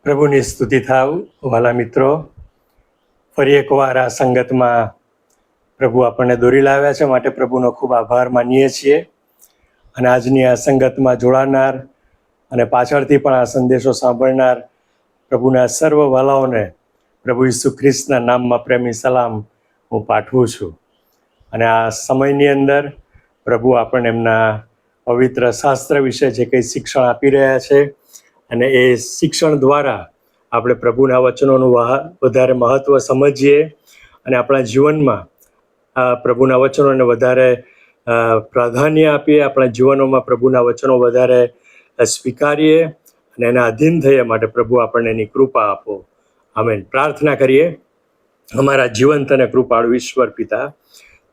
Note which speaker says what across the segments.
Speaker 1: પ્રભુની સ્તુતિ થાવ વાલા મિત્રો. ફરી એકવાર આ સંગતમાં પ્રભુ આપણને દોરી લાવ્યા છે, માટે પ્રભુનો ખૂબ આભાર માનીએ છીએ. અને આજની આ સંગતમાં જોડાનાર અને પાછળથી પણ આ સંદેશો સાંભળનાર પ્રભુના સર્વ વાલાઓને પ્રભુ ઈસુ ખ્રિસ્તના નામમાં પ્રેમી સલામ હું પાઠવું છું. અને આ સમયની અંદર પ્રભુ આપણને એમના પવિત્ર શાસ્ત્ર વિશે જે કંઈ શિક્ષણ આપી રહ્યા છે, અને એ શિક્ષણ દ્વારા આપણે પ્રભુના વચનોનું વધારે મહત્ત્વ સમજીએ અને આપણા જીવનમાં આ પ્રભુના વચનોને વધારે પ્રાધાન્ય આપીએ, આપણા જીવનોમાં પ્રભુના વચનો વધારે સ્વીકારીએ અને એના અધીન થઈએ. માટે પ્રભુ આપણને એની કૃપા આપો. આમેન. પ્રાર્થના કરીએ. અમારા જીવંત અને કૃપાળુ ઈશ્વર પિતા,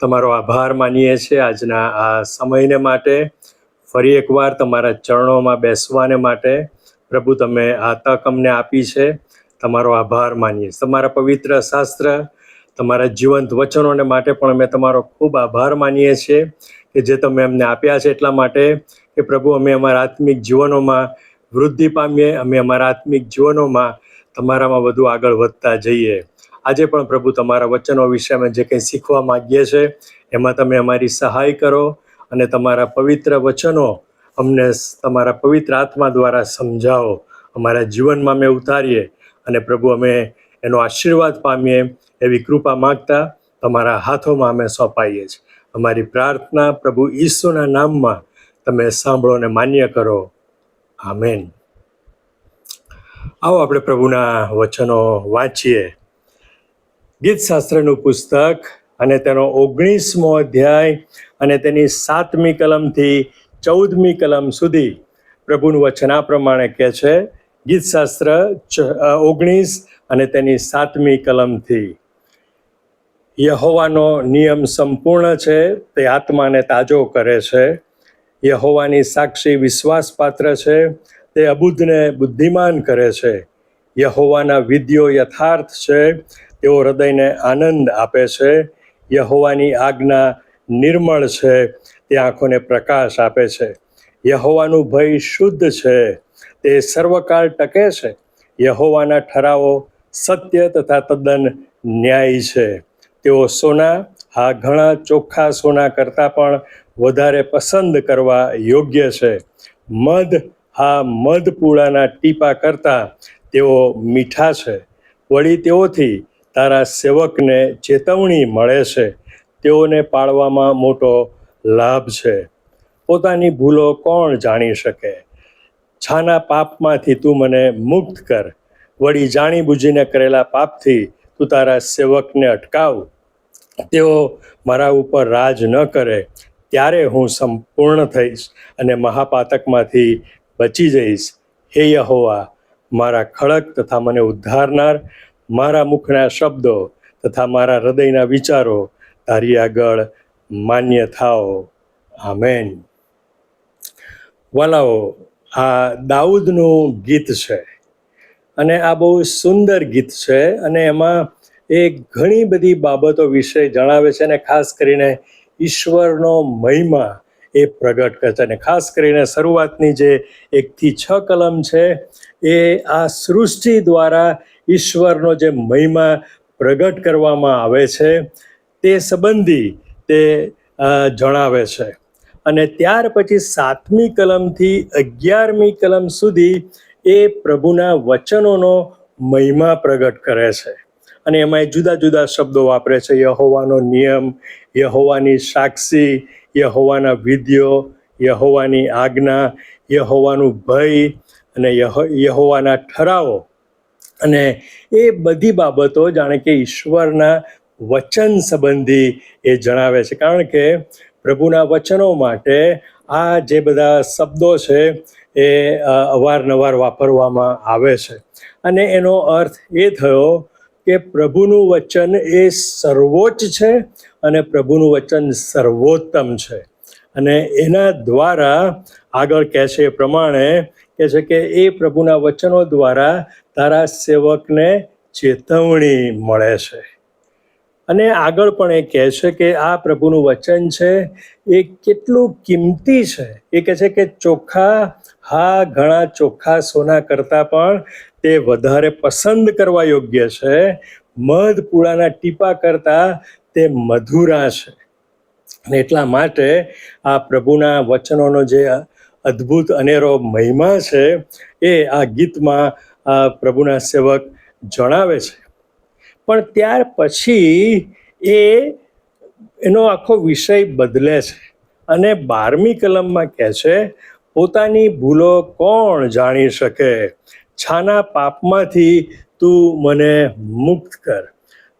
Speaker 1: તમારો આભાર માનીએ છીએ આજના આ સમયને માટે, ફરી એકવાર તમારા ચરણોમાં બેસવાને માટે. પ્રભુ, તમે આ તક અમને આપી છે, તમારો આભાર માનીએ. તમારા પવિત્ર શાસ્ત્ર, તમારા જીવંત વચનોને માટે પણ અમે તમારો ખૂબ આભાર માનીએ છીએ કે જે તમે અમને આપ્યા છે, એટલા માટે કે પ્રભુ અમે અમારા આત્મિક જીવનોમાં વૃદ્ધિ પામીએ, અમે અમારા આત્મિક જીવનોમાં તમારામાં વધુ આગળ વધતા જઈએ. આજે પણ પ્રભુ તમારા વચનો વિશે અમે જે કંઈ શીખવા માગીએ છીએ એમાં તમે અમારી સહાય કરો અને તમારા પવિત્ર વચનો અમને તમારા પવિત્ર આત્મા દ્વારા સમજાવો, અમારા જીવનમાં અમે ઉતારીએ અને પ્રભુ અમે એનો આશીર્વાદ પામીએ એવી કૃપા માગતા તમારા હાથોમાં અમે સોંપાઈએ છીએ. અમારી પ્રાર્થના પ્રભુ ઈસુના નામમાં તમે સાંભળો અને માન્ય કરો. આમેન. આવો આપણે પ્રભુના વચનો વાંચીએ. ગીતશાસ્ત્રનું પુસ્તક અને તેનો 19મો અધ્યાય અને તેની 7મી કલમથી 14મી કલમ સુધી પ્રભુનું વચન આ પ્રમાણે કહે છે. ગીતશાસ્ત્ર 19 અને તેની 7મી કલમથી. યહોવાનો નિયમ સંપૂર્ણ છે, તે આત્માને તાજો કરે છે. યહોવાની સાક્ષી વિશ્વાસપાત્ર છે, તે અબુદ્ધને બુદ્ધિમાન કરે છે. યહોવાના વિધિઓ યથાર્થ છે, તેઓ હૃદયને આનંદ આપે છે. યહોવાની આજ્ઞા નિર્મળ છે, તે આંખોને પ્રકાશ આપે છે. યહોવાનું ભય શુદ્ધ છે, તે સર્વકાળ ટકે છે. યહોવાના ઠરાવો સત્ય તથા તદ્દન ન્યાયી છે. તેઓ સોના, હા ઘણા ચોખ્ખા સોના કરતાં પણ વધારે પસંદ કરવા યોગ્ય છે. મધ, હા મધ પૂળાના ટીપા કરતાં તેઓ મીઠા છે. વળી તેઓથી તારા સેવકને ચેતવણી મળે છે, તેઓને પાળવામાં મોટો લાભ છે. પોતાની ભૂલો કોણ જાણી શકે? છાના પાપમાંથી તું મને મુક્ત કર. વળી જાણી બૂજીને કરેલા પાપથી તું તારા સેવકને અટકાવ. તેઓ મારા ઉપર રાજ ન કરે, ત્યારે હું સંપૂર્ણ થઈશ અને મહાપાતકમાંથી બચી જઈશ. હે યહોવા, મારા ખડક તથા મને ઉદ્ધારનાર, મારા મુખના શબ્દો તથા મારા હૃદયના વિચારો તારી આગળ માન્ય થાઓ. આમેન. વાલાઓ, આ દાઉદનું ગીત છે અને આ બહુ સુંદર ગીત છે અને એમાં એ ઘણી બધી બાબતો વિશે જણાવે છે અને ખાસ કરીને ઈશ્વરનો મહિમા એ પ્રગટ કરે છે. અને ખાસ કરીને શરૂઆતની જે 1 થી 6 કલમ છે એ આ સૃષ્ટિ દ્વારા ઈશ્વરનો જે મહિમા પ્રગટ કરવામાં આવે છે તે સંબંધી તે જણાવે છે. અને ત્યાર પછી 7મી કલમથી 11મી કલમ સુધી એ પ્રભુના વચનોનો મહિમા પ્રગટ કરે છે. અને એમાં જુદા જુદા શબ્દો વાપરે છે. યહોવાનો નિયમ, યહોવાની સાક્ષી, યહોવાના વિધિઓ, યહોવાની આજ્ઞા, યહોવાનું ભય અને યહોવાના ઠરાવો. અને એ બધી બાબતો જાણે કે ઈશ્વરના વચન સંબંધી એ જણાવે છે. કારણ કે પ્રભુના વચનો માટે આ જે બધા શબ્દો છે એ અવારનવાર વાપરવામાં આવે છે. અને એનો અર્થ એ થયો કે પ્રભુનું વચન એ સર્વોચ્ચ છે અને પ્રભુનું વચન સર્વોત્તમ છે. અને એના દ્વારા આગળ કહે છે એ પ્રમાણે કહે છે કે એ પ્રભુના વચનો દ્વારા તારા સેવકને ચેતવણી મળે છે. અને આગળ પણ એ કહે છે કે આ પ્રભુનું વચન છે એ કેટલું કિંમતી છે. એ કહે છે કે ચોખ્ખા, હા ઘણા ચોખ્ખા સોના કરતાં પણ તે વધારે પસંદ કરવા યોગ્ય છે. મધ પૂળાના ટીપા કરતાં તે મધુરા છે. અને એટલા માટે આ પ્રભુના વચનોનો જે અદ્ભુત અનેરો મહિમા છે એ આ ગીતમાં આ પ્રભુના સેવક જણાવે છે. પણ ત્યાર પછી એનો આખો વિષય બદલે છે અને 12મી કલમમાં કહે છે, પોતાની ભૂલો કોણ જાણી શકે, છાના પાપમાંથી તું મને મુક્ત કર.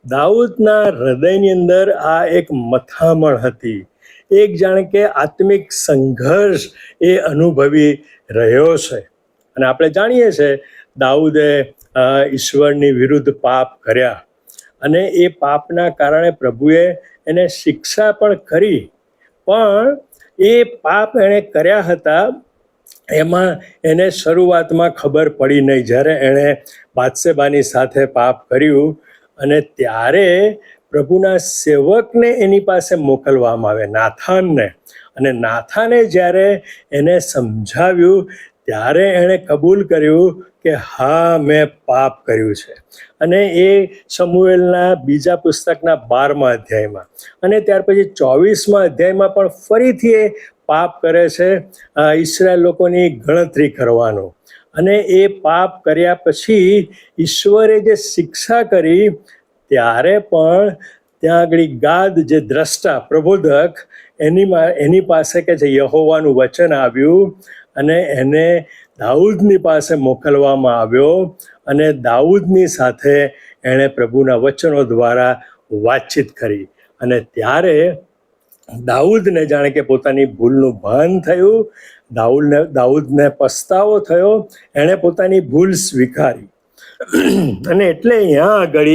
Speaker 1: દાઉદના હૃદયની અંદર આ એક મથામણ હતી, એક જાણે કે આત્મિક સંઘર્ષ એ અનુભવી રહ્યો છે. અને આપણે જાણીએ છીએ દાઉદે ઈશ્વરની વિરુદ્ધ પાપ કર્યા અને એ પાપના કારણે પ્રભુએ એને શિક્ષા પણ કરી. પણ એ પાપ એણે કર્યા હતા એમાં એને શરૂઆતમાં ખબર પડી નહીં. જ્યારે એણે બાથશેબાની સાથે પાપ કર્યું અને ત્યારે પ્રભુના સેવકને એની પાસે મોકલવામાં આવે, નાથાનને. અને નાથાને જ્યારે એને સમજાવ્યું ત્યારે એણે કબૂલ કર્યું કે હા, મેં પાપ કર્યું છે. અને એ શમુએલના બીજા પુસ્તકના 12મા અધ્યાયમાં અને ત્યાર પછી 24મા અધ્યાયમાં પણ ફરીથી એ પાપ કરે છે, ઈસરાયેલ લોકોની ગણતરી કરવાનો. અને એ પાપ કર્યા પછી ઈશ્વરે જે શિક્ષા કરી ત્યારે પણ ત્યાં આગળ ગાદ જે દ્રષ્ટા પ્રબોધક એની પાસે કે જે યહોવાનું વચન આવ્યું અને એને દાઉદની પાસે મોકલવામાં આવ્યો અને દાઉદની સાથે એણે પ્રભુના વચનો દ્વારા વાતચીત કરી. અને ત્યારે દાઉદને જાણે કે પોતાની ભૂલનું ભાન થયું, દાઉદને પસ્તાવો થયો, એણે પોતાની ભૂલ સ્વીકારી. અને એટલે અહીંયા આગળ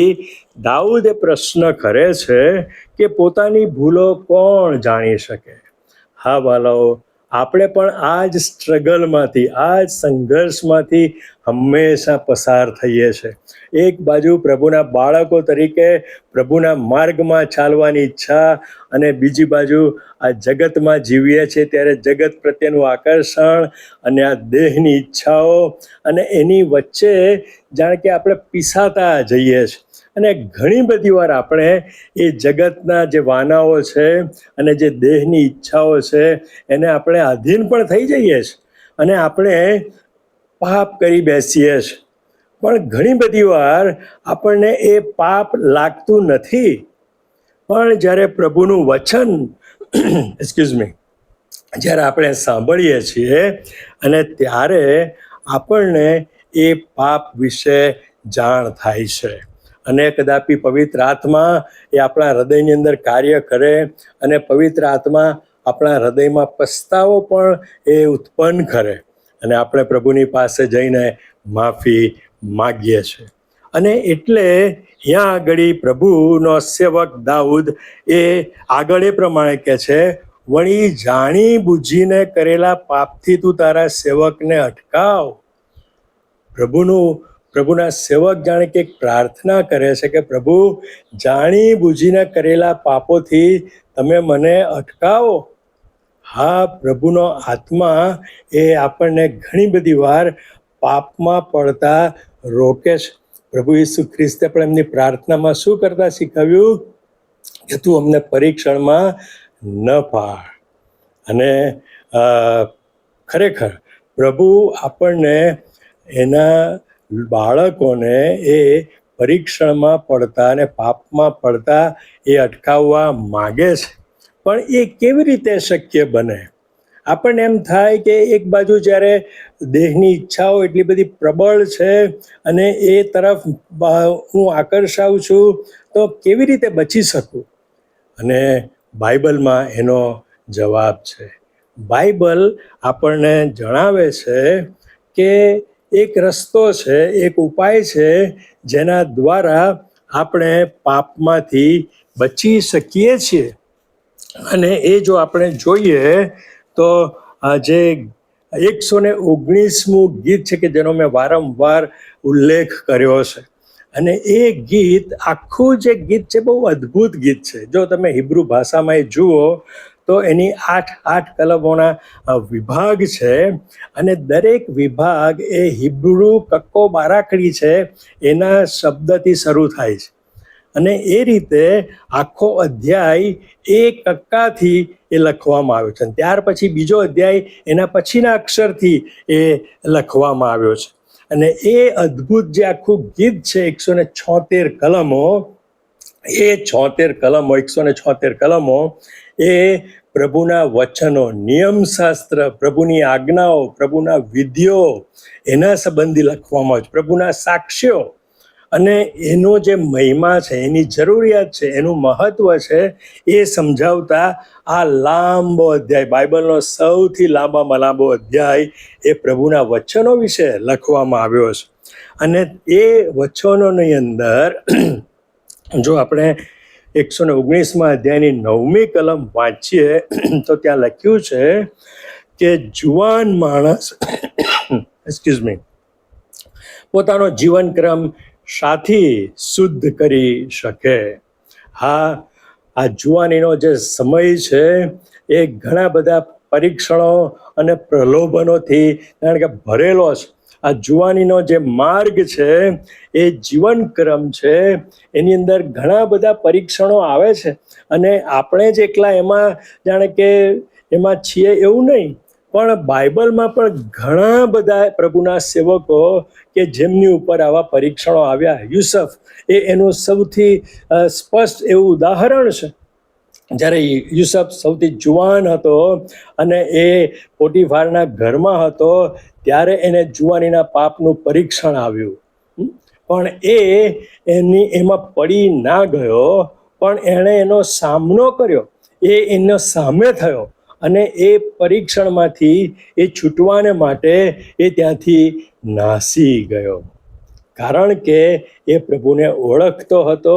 Speaker 1: દાઉદ એ પ્રશ્ન કરે છે કે પોતાની ભૂલો કોણ જાણી શકે. હા વાલાઓ, આપણે પણ આ જ સ્ટ્રગલમાંથી, આ જ સંઘર્ષમાંથી હંમેશા પસાર થઈએ છીએ. એક બાજુ પ્રભુના બાળકો તરીકે પ્રભુના માર્ગમાં ચાલવાની ઈચ્છા અને બીજી બાજુ આ જગતમાં જીવીએ છીએ ત્યારે જગત પ્રત્યેનું આકર્ષણ અને આ દેહની ઈચ્છાઓ અને એની વચ્ચે જાણે કે આપણે પીસાતા જઈએ છીએ. અને ઘણી બધી વાર આપણે એ જગતના જે વાનાઓ છે અને જે દેહની ઈચ્છાઓ છે એને આપણે આધીન પણ થઈ જઈએ છીએ અને આપણે પાપ કરી બેસીએ છીએ. પણ ઘણી બધી વાર આપણને એ પાપ લાગતું નથી. પણ જ્યારે પ્રભુનું વચન જ્યારે આપણે સાંભળીએ છીએ અને ત્યારે આપણને એ પાપ વિશે જાણ થાય છે. અને કદાપી પવિત્ર આત્મા એ આપણા હૃદયની અંદર કાર્ય કરે અને પવિત્ર આત્મા આપણા હૃદયમાં પસ્તાવો પણ એ ઉત્પન્ન કરે અને આપણે પ્રભુની પાસે જઈને માફી માગીએ છીએ. અને એટલે ત્યાં આગળ પ્રભુનો સેવક દાઉદ એ આગળ એ પ્રમાણે કહે છે, વળી જાણી બુજીને કરેલા પાપથી તું તારા સેવકને અટકાવ. પ્રભુના સેવક જાણે કે પ્રાર્થના કરે છે કે પ્રભુ, જાણી બુજીને કરેલા પાપોથી તમે મને અટકાવો. હા, પ્રભુનો આત્મા એ આપણને ઘણી બધી વાર પાપમાં પડતા રોકે છે. પ્રભુ ઈસુ ખ્રિસ્તે પણ એમની પ્રાર્થનામાં શું કરતા શીખવ્યું કે તું અમને પરીક્ષણમાં ન પાડ. અને ખરેખર પ્રભુ આપણને એના બાળકોને એ પરીક્ષણમાં પડતા અને પાપમાં પડતા એ અટકાવવા માગે છે. પણ એ કેવી રીતે શક્ય બને? આપણને એમ થાય કે એક બાજુ જ્યારે દેહની ઈચ્છાઓ એટલી બધી પ્રબળ છે અને એ તરફ હું આકર્ષાઉં છું તો કેવી રીતે બચી શકું? અને બાઇબલમાં એનો જવાબ છે. બાઇબલ આપણને જણાવે છે કે એક રસ્તો છે, એક ઉપાય છે જેના દ્વારા આપણે પાપમાંથી બચી શકીએ છીએ. અને એ જો આપણે જોઈએ તો જે 119મું ગીત છે કે જેનો મેં વારંવાર ઉલ્લેખ કર્યો છે. અને એ ગીત, આખું જે ગીત છે બહુ અદ્ભુત ગીત છે. જો તમે હિબ્રુ ભાષામાં એ જુઓ તો એની 8 કલમોના વિભાગ છે, અને દરેક વિભાગ એ હિબ્રુ કક્કો બારાકડી છે એના શબ્દથી શરૂ થાય છે, અને એ રીતે આખો અધ્યાય એ કક્કાથી એ લખવામાં આવ્યો છે. ત્યાર પછી બીજો અધ્યાય એના પછીના અક્ષરથી એ લખવામાં આવ્યો છે. અને એ અદ્ભુત જે આખું ગીત છે 176 કલમો, એ 176 કલમો એ પ્રભુના વચનો, નિયમશાસ્ત્ર, પ્રભુની આજ્ઞાઓ, પ્રભુના વિધિઓ એના સંબંધી લખવામાં આવે છે, પ્રભુના સાક્ષ્યો, અને એનો જે મહિમા છે, એની જરૂરિયાત છે, એનું મહત્વ છે, એ સમજાવતા આ લાંબો અધ્યાય, બાઇબલનો સૌથી લાંબામાં લાંબો અધ્યાય એ પ્રભુના વચનો વિશે લખવામાં આવ્યો છે. અને એ વચનોની અંદર જો આપણે 119મા અધ્યાયની 9મી કલમ વાંચીએ તો ત્યાં લખ્યું છે કે જુવાન માણસ પોતાનો જીવનક્રમ શાથી શુદ્ધ કરી શકે. હા, આ જુવાનીનો જે સમય છે એ ઘણા બધા પરીક્ષણો અને પ્રલોભનોથી કારણ કે ભરેલો છે. આ જુવાનીનો જે માર્ગ છે, એ જીવનક્રમ છે, એની અંદર ઘણા બધા પરીક્ષણો આવે છે, અને આપણે જ એકલા એમાં જાણે કે એમાં છીએ એવું નહીં, પણ બાઇબલમાં પણ ઘણા બધા પ્રભુના સેવકો કે જેમની ઉપર આવા પરીક્ષણો આવ્યા. યુસફ એ એનું સૌથી સ્પષ્ટ એવું ઉદાહરણ છે. જ્યારે યુસફ સૌથી જુવાન હતો અને એ પોટીફારના ઘરમાં હતો, ત્યારે એને જુવાનીના પાપનું પરીક્ષણ આવ્યું, પણ એમાં પડી ના ગયો, પણ એણે એનો સામનો કર્યો, એનો સામે થયો, અને એ પરીક્ષણમાંથી એ છૂટવાને માટે એ ત્યાંથી નાસી ગયો, કારણ કે એ પ્રભુને ઓળખતો હતો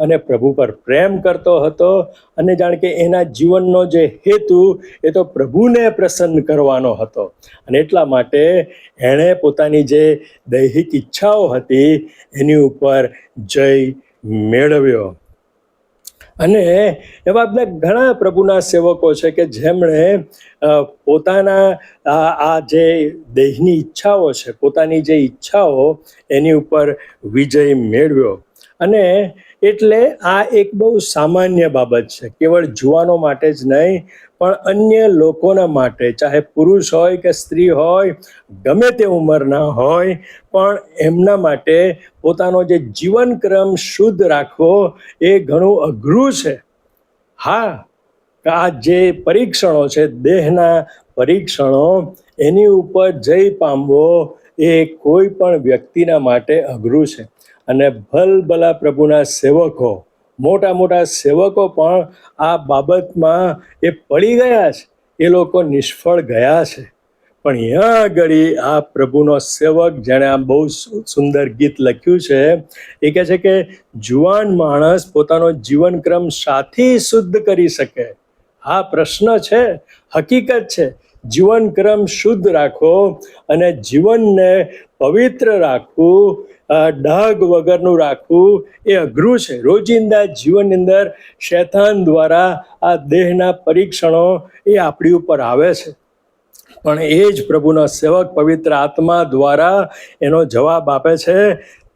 Speaker 1: અને પ્રભુ પર પ્રેમ કરતો હતો, અને જાણ કે એના જીવનનો જે હેતુ એ તો પ્રભુને પ્રસન્ન કરવાનો હતો, અને એટલા માટે એણે પોતાની જે દૈહિક ઈચ્છાઓ હતી એની ઉપર જય મેળવ્યો. અને એવા બધા ઘણા પ્રભુના સેવકો છે કે જેમણે પોતાના આ જે દેહની ઈચ્છાઓ છે, પોતાની જે ઈચ્છાઓ એની ઉપર વિજય મેળવ્યો. અને એટલે આ એક બહુ સામાન્ય બાબત છે, કેવળ જુવાનો માટે જ નહીં, પણ અન્ય લોકોના માટે, ચાહે પુરુષ હોય કે સ્ત્રી હોય, ગમે તે ઉંમરના હોય, પણ એમના માટે પોતાનો જે જીવનક્રમ શુદ્ધ રાખવો એ ઘણું અઘરું છે. હા, આ જે પરીક્ષણો છે, દેહના પરીક્ષણો, એની ઉપર જય પામવો એ કોઈ પણ વ્યક્તિના માટે અઘરું છે. અને ભલભલા પ્રભુના સેવકો, મોટા મોટા સેવકો પણ આ બાબતમાં એ પડી ગયા છે, એ લોકો નિષ્ફળ ગયા છે. પણ અહીંયા આગળ આ પ્રભુનો સેવક, જેણે આ બહુ સુંદર ગીત લખ્યું છે, એ કહે છે કે જુવાન માણસ પોતાનો જીવનક્રમ શાથી શુદ્ધ કરી શકે. આ પ્રશ્ન છે, હકીકત છે. જીવનક્રમ શુદ્ધ રાખો અને જીવનને પવિત્ર રાખવું, ડાઘ વગરનું રાખવું એ અઘરું છે. રોજિંદા જીવનની અંદર શૈતાન દ્વારા આ દેહના પરીક્ષણો એ આપણી ઉપર આવે છે, પણ એ જ પ્રભુનો સેવક પવિત્ર આત્મા દ્વારા એનો જવાબ આપે છે,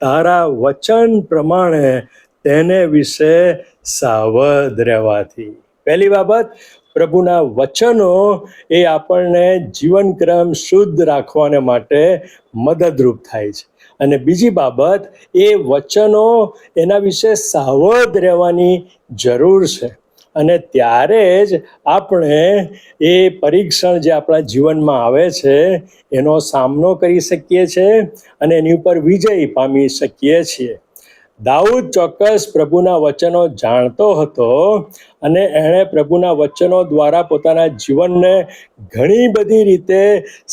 Speaker 1: તારા વચન પ્રમાણે તેને વિશે સાવધ રહેવાથી. પહેલી બાબત, પ્રભુના વચનો એ આપણને જીવનક્રમ શુદ્ધ રાખવાને માટે મદદરૂપ થાય છે. અને બીજી બાબત, એ વચનો એના વિશે સાવધ રહેવાની જરૂર છે, અને ત્યારે જ આપણે એ પરીક્ષણ જે આપણા જીવનમાં આવે છે એનો સામનો કરી શકીએ છીએ અને એની ઉપર વિજય પામી શકીએ છીએ. દાઉદ ચોક્કસ પ્રભુના વચનો જાણતો હતો, અને એણે પ્રભુના વચનો દ્વારા પોતાના જીવનને ઘણી બધી રીતે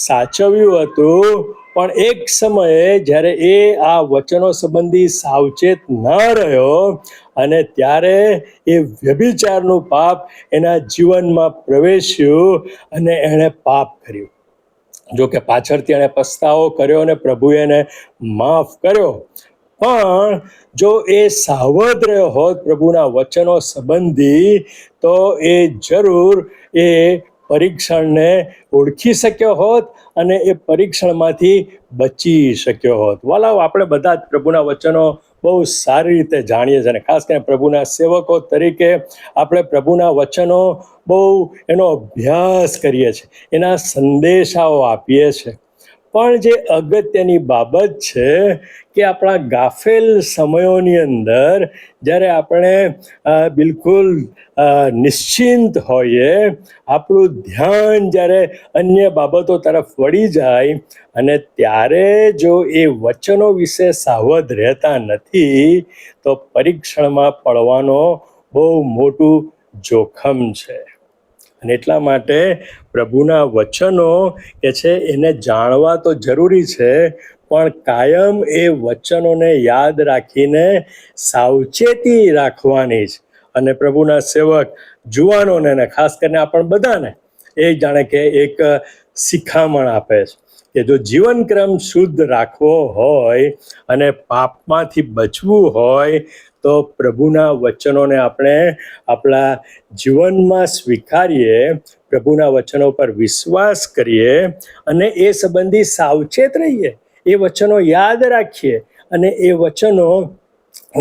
Speaker 1: સાચવ્યું હતું. પણ એક સમયે જ્યારે એ આ વચનો સંબંધી સાવચેત ન રહ્યો, અને ત્યારે એ વ્યભિચારનું પાપ એના જીવનમાં પ્રવેશ્યું અને એણે પાપ કર્યું. જો કે પાછળથી એણે પસ્તાવો કર્યો અને પ્રભુએ એને માફ કર્યો, પણ જો એ સાવધ રહ્યો હોત પ્રભુના વચનો સંબંધી, તો એ જરૂર એ પરીક્ષણને ઓળખી શક્યો હોત અને એ પરીક્ષણમાંથી બચી શક્યો હોત. વાલાઓ, આપણે બધા જ પ્રભુના વચનો બહુ સારી રીતે જાણીએ છીએ, અને ખાસ કરીને પ્રભુના સેવકો તરીકે આપણે પ્રભુના વચનો બહુ એનો અભ્યાસ કરીએ છીએ, એના સંદેશાઓ આપીએ છીએ. પણ જે અગત્યની બાબત છે કે આપણા ગાફેલ સમયોની અંદર જ્યારે આપણે બિલકુલ નિશ્ચિંત હોઈએ, આપણું ધ્યાન જ્યારે અન્ય બાબતો તરફ વળી જાય, અને ત્યારે જો એ વચનો વિશે સાવધ રહેતા નથી, તો પરીક્ષણમાં પડવાનો બહુ મોટું જોખમ છે. અને એટલા માટે પ્રભુના વચનો કે છે એને જાણવા તો જરૂરી છે, પણ કાયમ એ વચનોને યાદ રાખીને સાવચેતી રાખવાની જ. અને પ્રભુના સેવક જુવાનોને ને ખાસ કરીને આપણ બધાને એ જાણે કે એક શિખામણ આપે છે કે જો જીવનક્રમ શુદ્ધ રાખવો હોય અને પાપમાંથી બચવું હોય, તો પ્રભુના વચનોને આપણે આપણા જીવનમાં સ્વીકારીએ, પ્રભુના વચનો પર વિશ્વાસ કરીએ અને એ સંબંધી સાવચેત રહીએ, એ વચનો યાદ રાખીએ, અને એ વચનો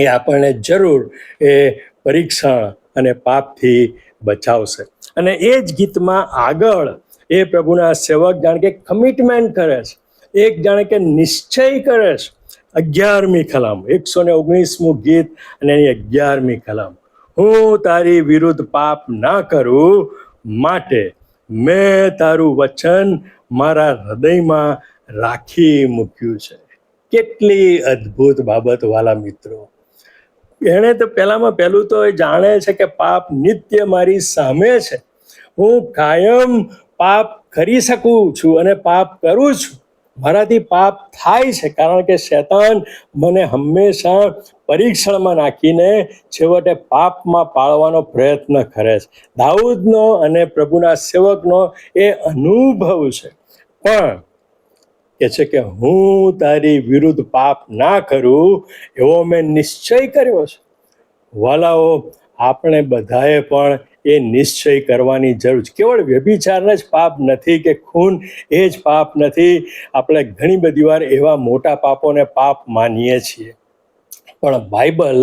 Speaker 1: એ આપણને જરૂર એ પરીક્ષણ અને પાપથી બચાવશે. અને એ જ ગીતમાં આગળ એ પ્રભુના સેવક જાણે કે કમિટમેન્ટ કરે છે, એક જાણે કે નિશ્ચય કરે છે. 11મી કલમ, 119મું ગીત અને એની 11મી કલમ: હું તારી વિરુદ્ધ પાપ ના કરું, માટે મેં તારું વચન મારા હૃદયમાં રાખી મૂક્યું છે. કેટલી અદ્ભુત બાબત વાલા મિત્રો! એણે તો પહેલામાં પહેલું તો એ જાણે છે કે પાપ નિત્ય મારી સામે છે. હું કાયમ પાપ કરી શકું છું અને પાપ કરું છું. મારાથી પાપ થાય છે કારણ કે શૈતાન મને હંમેશા પરીક્ષણમાં નાખીને છેવટે પાપમાં પાડવાનો પ્રયત્ન કરે છે. દાઉદનો અને પ્રભુના સેવકનો એ અનુભવ છે. પણ કે છે કે હું તારી વિરુદ્ધ પાપ ના કરું એવો મેં નિશ્ચય કર્યો છે. વાલાઓ, આપણે બધાએ પણ એ નિશ્ચય કરવાની જરૂર છે. કેવળ વ્યભિચારને જ પાપ નથી કે ખૂન એ જ પાપ નથી. આપણે ઘણી બધી વાર એવા મોટા પાપોને પાપ માનીએ છીએ, પણ બાઇબલ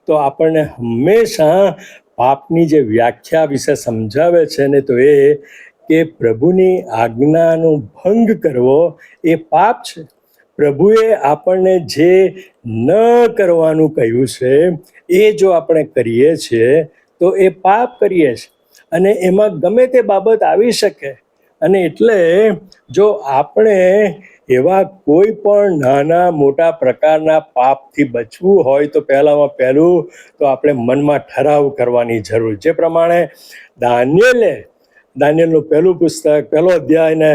Speaker 1: તો આપણને હંમેશા પાપની જે વ્યાખ્યા વિશે સમજાવે છે ને, તો એ કે પ્રભુની આજ્ઞાનો ભંગ કરવો એ પાપ છે. પ્રભુએ આપણને જે ન કરવાનું કહ્યું છે એ જો આપણે કરીએ છીએ તો એ પાપ કરીએ છીએ, અને એમાં ગમે તે બાબત આવી શકે. અને એટલે જો આપણે એવા કોઈ પણ નાના મોટા પ્રકારના પાપથી બચવું હોય, તો પહેલામાં પહેલું તો આપણે મનમાં ઠરાવ કરવાની જરૂર. જે પ્રમાણે દાનિયેલનું પહેલું પુસ્તક, પહેલો અધ્યાય ને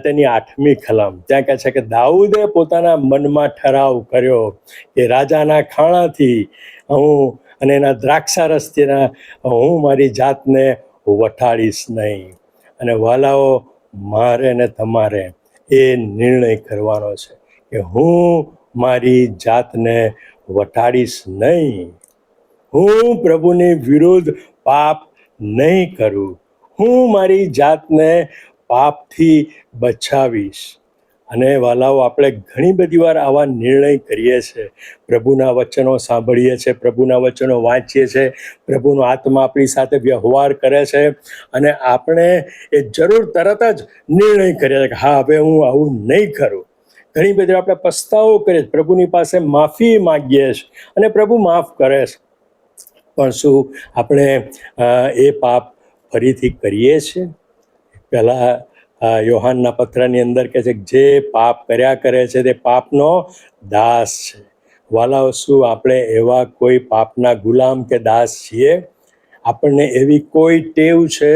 Speaker 1: તેની 8મી કલમ, ત્યાં કહે છે કે દાઉદે પોતાના મનમાં ઠરાવ કર્યો કે રાજાના ખાણાથી હું અને એના દ્રાક્ષારસથી હું મારી જાતને વટાડીશ નહીં. અને વાલાઓ, મારે ને તમારે એ નિર્ણય કરવાનો છે કે હું મારી જાતને વટાડીશ નહીં. હું પ્રભુની વિરુદ્ધ પાપ નહીં કરું. હું મારી જાતને પાપથી બચાવીશ. અને વાલાઓ, આપણે ઘણી બધી વાર આવા નિર્ણય કરીએ છીએ. પ્રભુના વચનો સાંભળીએ છીએ, પ્રભુના વચનો વાંચીએ છીએ, પ્રભુનો આત્મા આપણી સાથે વ્યવહાર કરે છે, અને આપણે એ જરૂર તરત જ નિર્ણય કરીએ છીએ કે હા, હવે હું આવું નહીં કરું. ઘણી બધી આપણે પસ્તાવો કરીએ, પ્રભુની પાસે માફી માગીએ છીએ અને પ્રભુ માફ કરે છે. પણ શું આપણે એ પાપ ફરીથી કરીએ છીએ? પહેલાં યોહાનના પત્રની અંદર કહે છે કે જે પાપ કર્યા કરે છે તે પાપનો દાસ છે. વાલાઓ, શું આપણે એવા કોઈ પાપના ગુલામ કે દાસ છીએ? આપણને એવી કોઈ ટેવ છે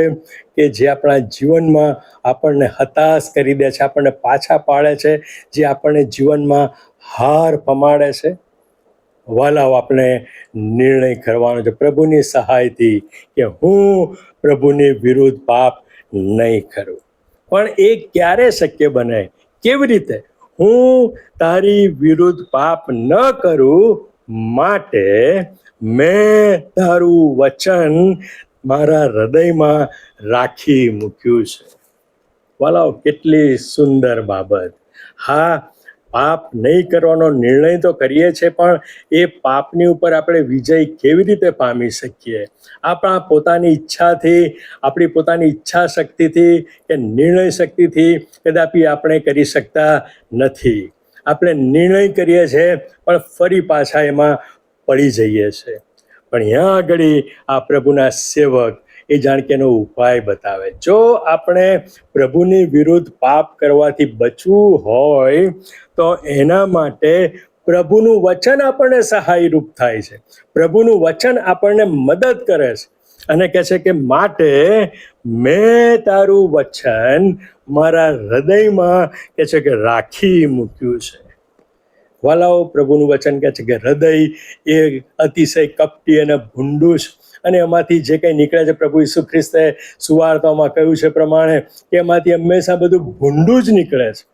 Speaker 1: કે જે આપણા જીવનમાં આપણને હતાશ કરી દે છે, આપણને પાછા પાડે છે, જે આપણને જીવનમાં હાર પમાડે છે? વાલાઓ, આપણે નિર્ણય કરવાનો છે પ્રભુની સહાયથી કે હું પ્રભુની વિરુદ્ધ પાપ નહીં કરું. પણ એ ક્યારે શક્ય બને? કેવી રીતે? હું તારી વિરુદ્ધ પાપ ન કરું, માટે મેં તારું વચન મારા હૃદયમાં રાખી મૂક્યું છે. વાલાઓ, કેટલી સુંદર બાબત. હા, પાપ નહીં કરવાનો નિર્ણય તો કરીએ છીએ, પણ એ પાપની ઉપર આપણે વિજય કેવી રીતે પામી શકીએ? આપણા પોતાની ઈચ્છાથી, આપણી પોતાની ઈચ્છા શક્તિથી કે નિર્ણય શક્તિથી કદાપી આપણે કરી શકતા નથી. આપણે નિર્ણય કરીએ છીએ પણ ફરી પાછા એમાં પડી જઈએ છીએ. પણ અહીંયા આગળ આ પ્રભુના સેવક એ જાણ કે એનો ઉપાય બતાવે. જો આપણે પ્રભુની વિરુદ્ધ પાપ કરવાથી બચવું હોય તો એના માટે પ્રભુનું વચન આપણને સહાયરૂપ થાય છે. પ્રભુનું વચન આપણને મદદ કરે છે અને કહે છે કે માટે મેં તારું વચન મારા હૃદયમાં કહે છે કે રાખી મૂક્યું છે. વાલાઓ, પ્રભુનું વચન કહે છે કે હૃદય એ અતિશય કપટી અને ભૂંડું છે, અને એમાંથી જે કંઈ નીકળે છે, પ્રભુ ઈસુ ખ્રિસ્તે સુવાર્તામાં કહ્યું છે પ્રમાણે કે એમાંથી હંમેશા બધું ભૂંડું જ નીકળે છે.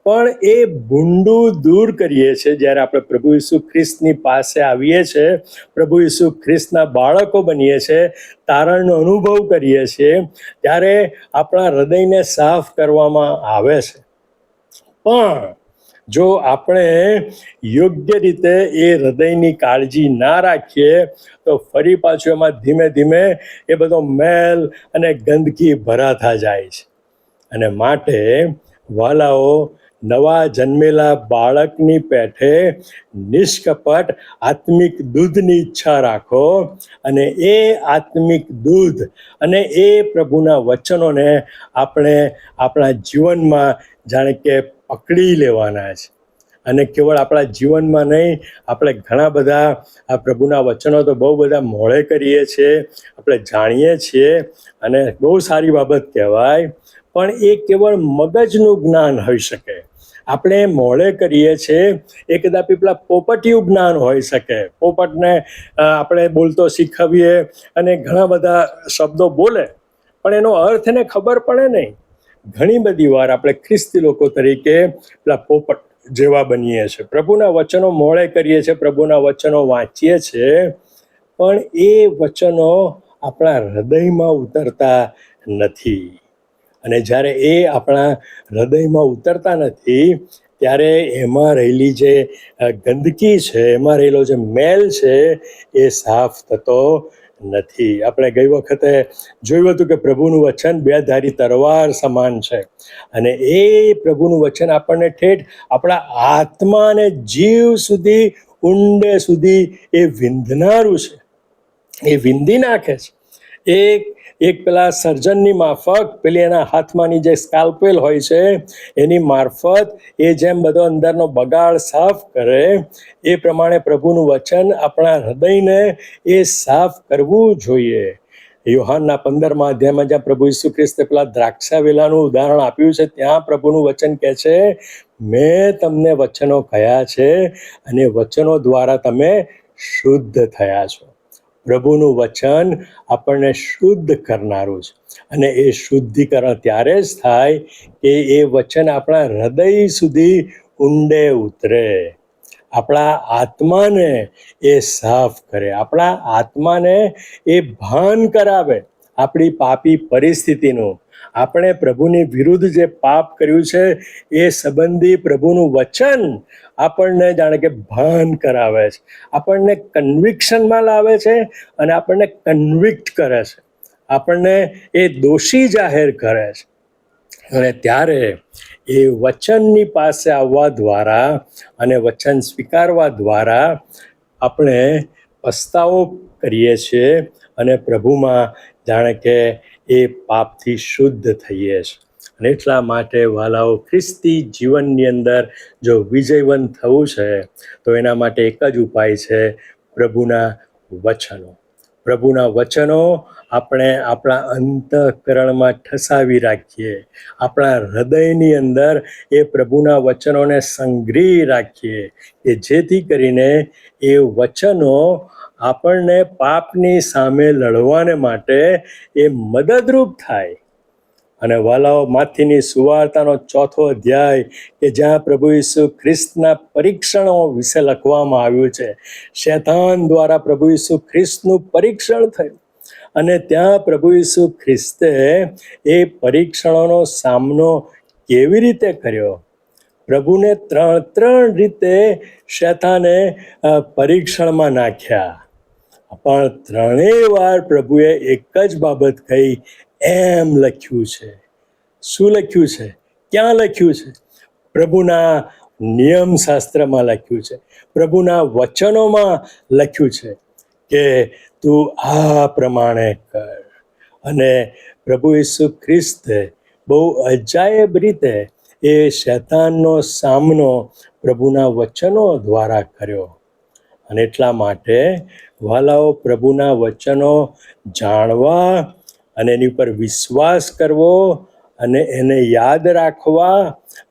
Speaker 1: પણ એ ભૂંડું દૂર કરીએ છીએ જ્યારે આપણે પ્રભુ ઈસુ ખ્રિસ્તની પાસે આવીએ છીએ, પ્રભુ ઈસુ ખ્રિસ્તના બાળકો બનીએ છીએ, તારણનો અનુભવ કરીએ છીએ, ત્યારે આપણા હૃદયને સાફ કરવામાં આવે છે. પણ જો આપણે યોગ્ય રીતે એ હૃદયની કાળજી ના રાખીએ તો ફરી પાછું એમાં ધીમે ધીમે એ બધો મેલ અને ગંદકી ભરાતા જાય છે. અને માટે વાલાઓ, નવા જન્મેલા બાળકની પેઠે નિષ્કપટ આત્મિક દૂધની ઈચ્છા રાખો, અને એ આત્મિક દૂધ અને એ પ્રભુના વચનોને આપણે આપણા જીવનમાં જાણે કે પકડી લેવાના છે. અને કેવળ આપણા જીવનમાં નહીં, આપણે ઘણા બધા આ પ્રભુના વચનો તો બહુ બધા મોડે કરીએ છીએ, આપણે જાણીએ છીએ, અને બહુ સારી બાબત કહેવાય. પણ એ કેવળ મગજનું જ્ઞાન હોઈ શકે. આપણે મોડે કરીએ છીએ એ કદાપી પેલા પોપટીયું જ્ઞાન હોઈ શકે. પોપટને આપણે બોલતો શીખવીએ અને ઘણા બધા શબ્દો બોલે, પણ એનો અર્થ એને ખબર પડે નહીં. ઘણી બધી વાર આપણે ખ્રિસ્તી લોકો તરીકે પેલા પોપટ જેવા બનીએ છીએ. પ્રભુના વચનો મોડે કરીએ છીએ, પ્રભુના વચનો વાંચીએ છીએ, પણ એ વચનો આપણા હૃદયમાં ઉતરતા નથી. અને જ્યારે એ આપણા હૃદયમાં ઉતરતા નથી ત્યારે એમાં રહેલી જે ગંદકી છે, એમાં રહેલો જે મેલ છે, એ સાફ થતો નથી. આપણે ગઈ વખતે જોયું હતું કે પ્રભુનું વચન બે ધારી તલવાર સમાન છે, અને એ પ્રભુનું વચન આપણને ઠેઠ આપણા આત્મા અને જીવ સુધી, ઊંડે સુધી એ વિંધનારું છે, એ વિંધી નાખે છે. એક પેલા સર્જનની માફક પેલી એના હાથમાંની જે સ્કાલ્પેલ હોય છે એની મારફત એ જેમ બધો અંદરનો બગાડ સાફ કરે, એ પ્રમાણે પ્રભુનું વચન આપણા હૃદયને એ સાફ કરવું જોઈએ. યોહાનના 15મા અધ્યાયમાં જ્યાં પ્રભુ ઈસુ ખ્રિસ્તે પેલા દ્રાક્ષા વેલાનું ઉદાહરણ આપ્યું છે, ત્યાં પ્રભુનું વચન કહે છે, મેં તમને વચનો કહ્યા છે અને વચનો દ્વારા તમે શુદ્ધ થયા છો. પ્રભુનું વચન આપણને શુદ્ધ કરનારું છે, અને એ શુદ્ધિકરણ ત્યારે જ થાય કે એ વચન આપણા હૃદય સુધી ઊંડે ઉતરે, આપણા આત્માને એ સાફ કરે, આપણા આત્માને એ ભાન કરાવે આપણી પાપી પરિસ્થિતિનું. આપણે પ્રભુની વિરુદ્ધ જે પાપ કર્યું છે એ સંબંધી પ્રભુનું વચન આપણને જાણે કે ભાન કરાવે છે, આપણને કન્વિક્શનમાં લાવે છે, અને આપણને કન્વિક્ટ કરે છે, આપણને એ દોષી જાહેર કરે છે. અને ત્યારે એ વચનની પાસે આવવા દ્વારા અને વચન સ્વીકારવા દ્વારા આપણે પસ્તાવો કરીએ છીએ અને પ્રભુમાં જાણે કે એ પાપથી શુદ્ધ થઈએ છીએ. અને એટલા માટે વાલાઓ, ખ્રિસ્તી જીવનની અંદર જો વિજયવંત થવું છે તો એના માટે એક જ ઉપાય છે, પ્રભુના વચનો. પ્રભુના વચનો આપણે આપણા અંતઃકરણમાં ઠસાવી રાખીએ, આપણા હૃદયની અંદર એ પ્રભુના વચનોને સંગ્રહી રાખીએ, કે જેથી કરીને એ વચનો આપણને પાપની સામે લડવાને માટે એ મદદરૂપ થાય. અને વાલાઓ, માથીની સુવાર્તાનો 4થો અધ્યાય કે જ્યાં પ્રભુ ઈસુ ખ્રિસ્તના પરીક્ષણો વિશે લખવામાં આવ્યું છે. શૈતાન દ્વારા પ્રભુ ઈસુ ખ્રિસ્તનું પરીક્ષણ થયું અને ત્યાં પ્રભુ ઈસુ ખ્રિસ્તે એ પરીક્ષણોનો સામનો કેવી રીતે કર્યો. પ્રભુને ત્રણ રીતે શૈતાને પરીક્ષણમાં નાખ્યા, પણ ત્રણેય વાર પ્રભુએ એક જ બાબત કહી, એમ લખ્યું છે. શું લખ્યું છે? ક્યાં લખ્યું છે? પ્રભુના નિયમશાસ્ત્રમાં લખ્યું છે, પ્રભુના વચનોમાં લખ્યું છે કે તું આ પ્રમાણે કર. અને પ્રભુ ઈસુ ખ્રિસ્તે બહુ અજાયબ રીતે એ શૈતાનનો સામનો પ્રભુના વચનો દ્વારા કર્યો. અને એટલા માટે વાલાઓ, પ્રભુના વચનો જાણવા અને એની ઉપર વિશ્વાસ કરવો અને એને યાદ રાખવા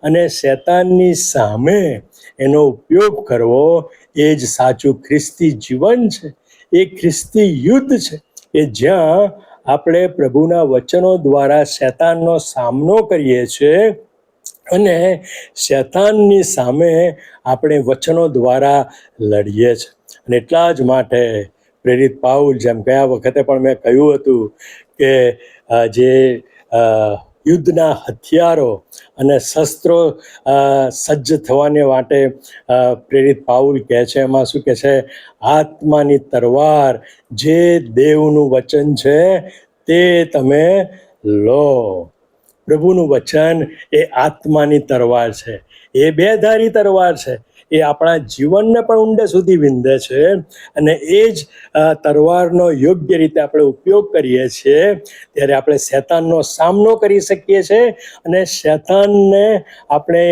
Speaker 1: અને શૈતાનની સામે એનો ઉપયોગ કરવો, એ જ સાચું ખ્રિસ્તી જીવન છે. એ ખ્રિસ્તી યુદ્ધ છે કે જ્યાં આપણે પ્રભુના વચનો દ્વારા શૈતાનનો સામનો કરીએ છીએ અને શૈતાનની સામે આપણે વચનો દ્વારા લડીએ છીએ. અને એટલા જ માટે પ્રેરિત પાઉલ, જેમ ગયા વખતે પણ મેં કહ્યું હતું કે જે યુદ્ધના હથિયારો અને શસ્ત્રો સજ્જ થવાને માટે પ્રેરિત પાઉલ કહે છે, એમાં શું કહે છે? આત્માની તરવાર જે દેવનું વચન છે તે તમે લો. પ્રભુનું વચન એ આત્માની તરવાર છે, એ બેધારી તરવાર છે. એ આપણા જીવનને પણ ઊંડે સુધી વિંધે છે અને એ જ તરવારનો યોગ્ય રીતે આપણે ઉપયોગ કરીએ છીએ ત્યારે આપણે શૈતાનનો સામનો કરી શકીએ છીએ અને શૈતાનને આપણે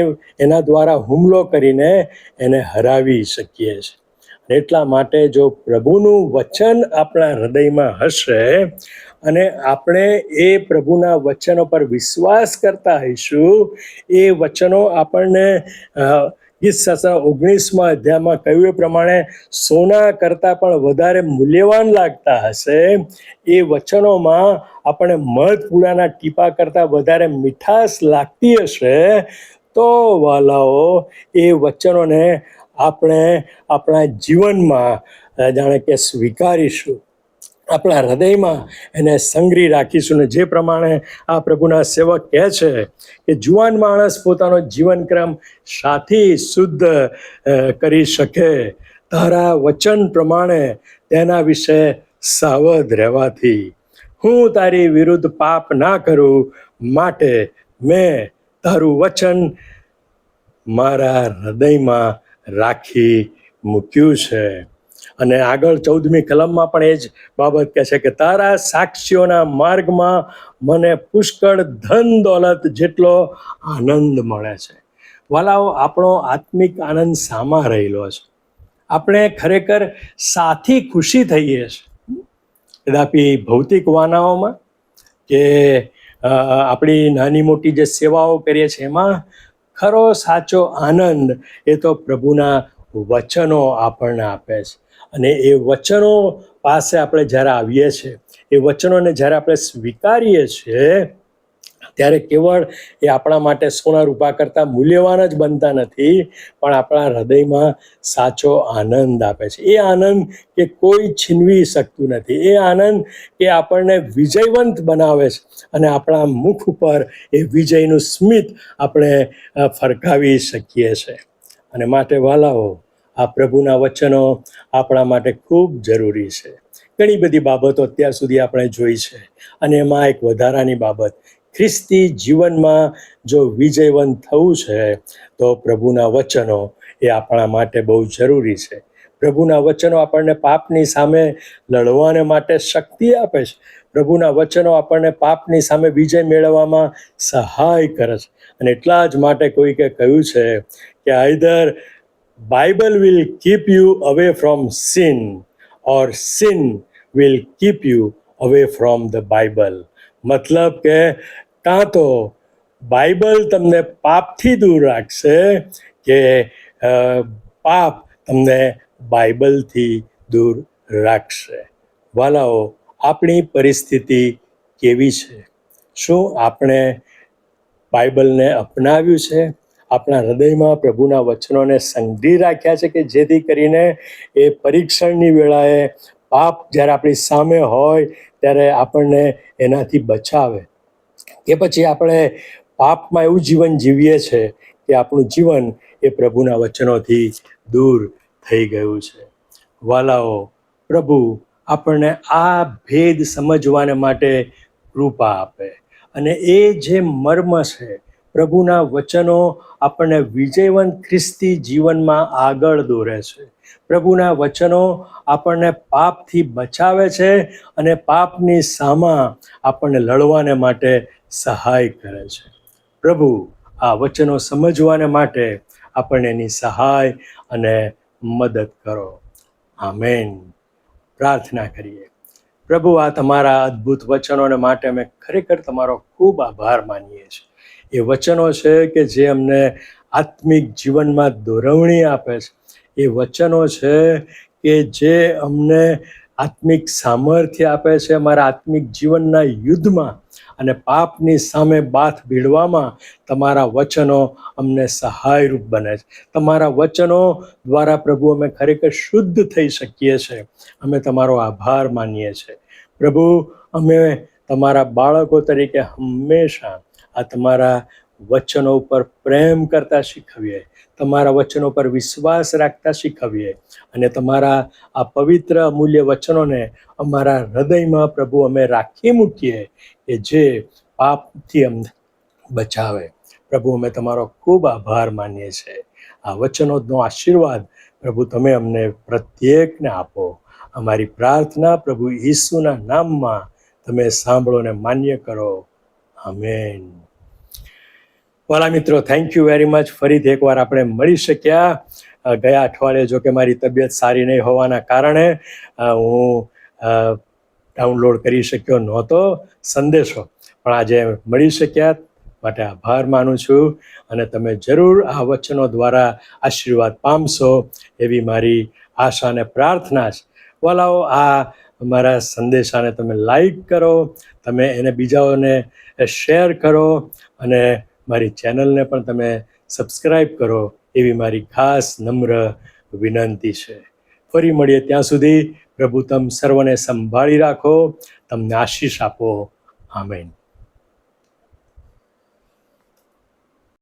Speaker 1: એના દ્વારા હુમલો કરીને એને હરાવી શકીએ છીએ. એટલા માટે જો પ્રભુનું વચન આપણા હૃદયમાં હશે અને આપણે એ પ્રભુના વચનો પર વિશ્વાસ કરતા હઈશું, એ વચનો આપણને ગીતશાસ્ત્ર 19મા અધ્યાયમાં કહ્યું એ પ્રમાણે સોના કરતાં પણ વધારે મૂલ્યવાન લાગતા હશે. એ વચનોમાં આપણે મધ પૂળાના ટીપા કરતાં વધારે મીઠાશ લાગતી હશે, તો વાલાઓ, એ વચનોને આપણે આપણા જીવનમાં જાણે કે સ્વીકારીશું, આપણા હૃદયમાં એને સંગ્રહી રાખીશું. ને જે પ્રમાણે આ પ્રભુના સેવક કહે છે કે જુવાન માણસ પોતાનો જીવનક્રમ સાથી શુદ્ધ કરી શકે, તારા વચન પ્રમાણે તેના વિશે સાવધ રહેવાથી હું તારી વિરુદ્ધ પાપ ના કરું, માટે મેં તારું વચન મારા હૃદયમાં રાખી મૂક્યું છે. અને આગળ 14મી કલમમાં પણ એ જ બાબત કહે છે કે તારા સાક્ષીઓના માર્ગમાં મને પુષ્કળ ધન દોલત જેટલો આનંદ મળે છે. વાલાઓ, આપણો આત્મિક આનંદ શામાં રહેલો છે? આપણે ખરેખર સાથી ખુશી થઈએ છીએ, કદાપી ભૌતિક વાનાઓમાં કે આપણી નાની મોટી જે સેવાઓ કરીએ છીએ એમાં ખરો સાચો આનંદ એ તો પ્રભુના વચનો આપણને આપે છે. અને એ વચનો પાસે આપણે જ્યારે આવીએ છીએ, એ વચનોને જ્યારે આપણે સ્વીકારીએ છીએ ત્યારે કેવળ એ આપણા માટે સોના રૂપા કરતાં મૂલ્યવાન જ બનતા નથી, પણ આપણા હૃદયમાં સાચો આનંદ આપે છે. એ આનંદ કે કોઈ છીનવી શકતું નથી, એ આનંદ કે આપણને વિજયવંત બનાવે છે અને આપણા મુખ ઉપર એ વિજયનું સ્મિત આપણે ફરકાવી શકીએ છીએ. અને માટે વાલાઓ, આ પ્રભુના વચનો આપણા માટે ખૂબ જરૂરી છે. ઘણી બધી બાબતો અત્યાર સુધી આપણે જોઈ છે અને એમાં એક વધારાની બાબત, ખ્રિસ્તી જીવનમાં જો વિજયવંત થવું છે તો પ્રભુના વચનો એ આપણા માટે બહુ જરૂરી છે. પ્રભુના વચનો આપણને પાપની સામે લડવાને માટે શક્તિ આપે છે. પ્રભુના વચનો આપણને પાપની સામે વિજય મેળવવામાં સહાય કરે છે. અને એટલા જ માટે કોઈકે કહ્યું છે કે either Bible will keep you away from sin or sin will keep you away from the Bible. મતલબ કે કાં તો બાઇબલ તમને પાપથી દૂર રાખશે કે પાપ તમને બાઇબલથી દૂર રાખશે. વાલાઓ, આપણી પરિસ્થિતિ કેવી છે? શું આપણે બાઇબલને અપનાવ્યું છે? આપણા હૃદયમાં પ્રભુના વચનોને સંગ્રહી રાખ્યા છે કે જેથી કરીને એ પરીક્ષણની વેળાએ પાપ જ્યારે આપણી સામે હોય ત્યારે આપણને એનાથી બચાવે, કે પછી આપણે પાપમાં એવું જીવન જીવીએ છે કે આપણું જીવન એ પ્રભુના વચનોથી દૂર થઈ ગયું છે. વાલાઓ, પ્રભુ આપણને આ ભેદ સમજવાને માટે કૃપા આપે, અને એ જે મર્મ છે, પ્રભુના વચનો આપણને વિજયવંત ખ્રિસ્તી જીવનમાં આગળ દોરે છે. પ્રભુના વચનો આપણને પાપથી બચાવે છે અને પાપની સામા આપણને લડવાને માટે સહાય કરે છે. પ્રભુ આ વચનો સમજવાને માટે આપણને એની સહાય અને મદદ કરો. આમેન. પ્રાર્થના કરીએ. પ્રભુ, આ તમારા અદ્ભુત વચનોને માટે અમે ખરેખર તમારો ખૂબ આભાર માનીએ છીએ. એ વચનો છે કે જે અમને આત્મિક જીવનમાં દોરવણી આપે છે. એ વચનો છે કે જે અમને આત્મિક સામર્થ્ય આપે છે અમારા આત્મિક જીવનના યુદ્ધમાં, અને પાપની સામે બાથ ભીડવામાં તમારા વચનો અમને સહાયરૂપ બને છે. તમારા વચનો દ્વારા પ્રભુ અમે ખરેખર શુદ્ધ થઈ શકીએ છીએ. અમે તમારો આભાર માનીએ છીએ. પ્રભુ, અમે તમારા બાળકો તરીકે હંમેશા આ તમારા વચનો ઉપર પ્રેમ કરતા શીખવીએ, તમારા વચનો પર વિશ્વાસ રાખતા શીખવીએ, અને તમારા આ પવિત્ર અમૂલ્ય વચનોને અમારા હૃદયમાં પ્રભુ અમે રાખી મૂકીએ કે જે પાપથી અમને બચાવે. પ્રભુ, અમે તમારો ખૂબ આભાર માનીએ છીએ. આ વચનોનો આશીર્વાદ પ્રભુ તમે અમને પ્રત્યેકને આપો. અમારી પ્રાર્થના પ્રભુ ઈસુના નામમાં તમે સાંભળો ને માન્ય કરો. આમેન. વાલા મિત્રો, થેન્ક યુ વેરી મચ. ફરીથી એકવાર આપણે મળી શક્યા. ગયા અઠવાડિયે જો કે મારી તબિયત સારી નહીં હોવાના કારણે હું ડાઉનલોડ કરી શક્યો નહોતો સંદેશો, પણ આજે મળી શક્યા માટે આભાર માનું છું. અને તમે જરૂર આ વચનો દ્વારા આશીર્વાદ પામશો એવી મારી આશા અને પ્રાર્થના છે. વાલાઓ, આ મારા સંદેશાને તમે લાઈક કરો, તમે એને બીજાઓને શેર કરો, અને મારી ચેનલને પણ તમે સબસ્ક્રાઈબ કરો એવી મારી ખાસ નમ્ર વિનંતી છે. ફરી મળીએ ત્યાં સુધી પ્રભુ તમ સર્વને સંભાળી રાખો, તમને આશીષ આપો. આમેન.